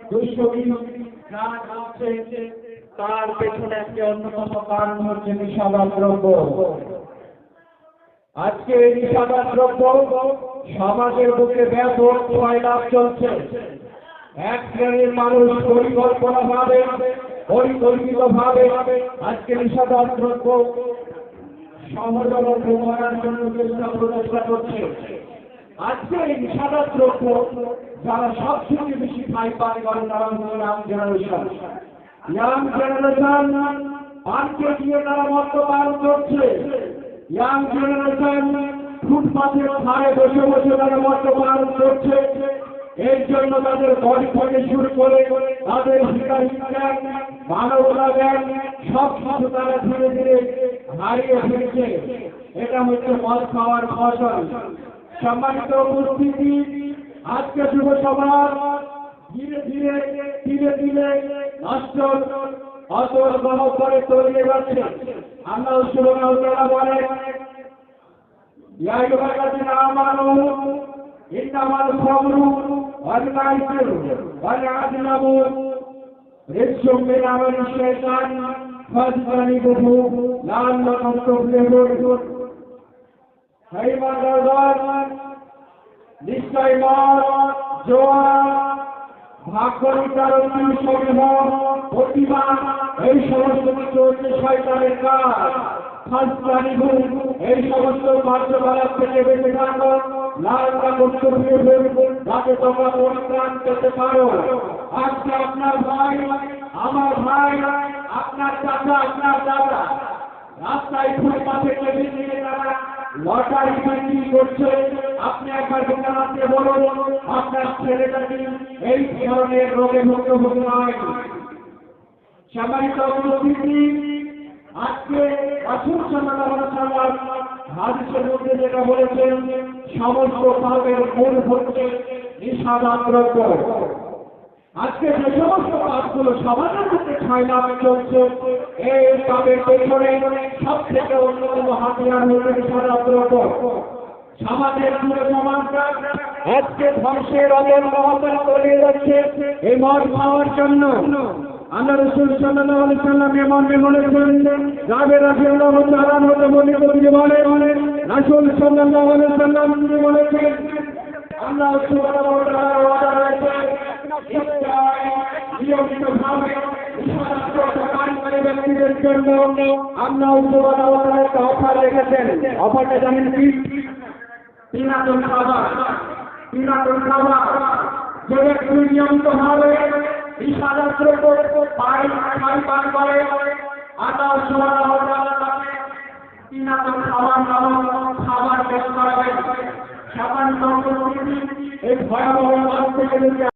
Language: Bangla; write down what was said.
দুষ্কৃতী গান গাচ্ছে, তার পেছনে একটি অন্যতম কারণ হচ্ছে নিশাদার দ্রব্য। আজকে এই নিশাদার দ্রব্য সমাজের বুকে ব্যাপক ছয়লাভ চলছে। এক শ্রেণীর মানুষ পরিকল্পিতভাবে আজকে নিশাদার দ্রব্য সহজলভ্য করার জন্য প্রচেষ্টা করছে। আজকে এই নিশাদার দ্রব্য যারা সবচেয়ে বেশি ঠাঁই পায় করেন তারা হচ্ছে ইয়াং জেনারেশন পানকে দিয়ে তারা মদ্যপান করছে। ইয়াং জেনারেশন ফুটপাথের ধারে বসে বসে তারা মদ্যপান করছে। এর জন্য তাদের বডি থেকে শুরু করে তাদের শিক্ষা মানবতা জ্ঞান সব কিছু তারা ধীরে ধীরে হারিয়ে ফেলছে। এটা হচ্ছে মদ খাওয়ার ফসল। সম্মানিত উপস্থিতি, আজকে যুব সমাজ ধীরে ধীরে নষ্ট অতল বহ করে তৈরি যাচ্ছে। আমরা সুবহানাহু ওয়া তাআলা বলেন, ইয়া আইয়ুহাল্লাযীনা আমানু ইন্নামাল খামরু ওয়াল মাইসিরু ওয়াল আযলামু রিজসুম মিন আমালি শাইতান ফাজতানিবুহু লাআল্লাকুম তুফলিহুন। হে ইমানদারগণ, নিশ্চয় মদ, জুয়া, ভাগ্যবিচারণী সমূহ, প্রতিভা, এই সমস্ত কিছু হচ্ছে শয়তানের কাজ। ফাজতানিবুহু, এই সমস্ত কার্যকলাপ থেকে বেঁচে থাকো, লাআল্লাকুম তুফলিহুন, যাতে তোমরা পরিত্রাণ পেতে পারো। আজকে আপনার ভাই, আমার ভাই, আপনার চাচা, আপনার দাদা রাস্তায় ফুটপাথে বেরিয়ে তারা লটারি বিক্রি করছে। আপনি একবার দোকানে বলুন আপনার ছেলেটাকে এই ধরনের রোগে ভুক্তভোগী নয়। সম্মানিত উপস্থিতি, আজকে রাসূল সাল্লাল্লাহু আলাইহি ওয়াসাল্লাম হাদিসের মধ্যে যেটা বলেছেন, সমস্ত পাপের মূল হচ্ছে নিশাদার দ্রব্য। আজকে যে সমস্ত পাপগুলো সমাজের মধ্যে ছয়লাভ চলছে, এই পাপের পেছনে সব থেকে অন্যতম হাতিয়ার হচ্ছে নিশাদার দ্রব্য। সমাজের পুরো সমাজটা আজকে ধ্বংসের অতল মহতল তলিয়ে যাচ্ছে এই মদ খাওয়ার জন্য। আল্লাহ রাসূল সাল্লাল্লাহু আলাইহি ওয়াসাল্লাম এমন বলেছেন, জাবের রাদিয়াল্লাহু তাআলা হতে বর্ণিত তিনি বলেন, রাসূল সাল্লাল্লাহু আলাইহি ওয়াসাল্লাম বলেছেন, আল্লাহ সুবহানাহু ওয়া তাআলার ওয়াদা রয়েছে, নিয়মিতভাবে নিশাদার ব্যক্তিদের জন্য আল্লাহ সুবহানাহু ওয়া তাআলা একটা অফার রেখেছেন। অফারটা জানেন কি? তিনাতুল খাবার। যে ব্যক্তি নিয়মিতভাবে নিশাদার দ্রব্য পান করে, আল্লাহ সুবহানাহু ওয়া তাআলা তাকে তিনাতুল খাবার নামক খাবার পেশ করাবেন। সামান্য এই ভয়াবহ থেকে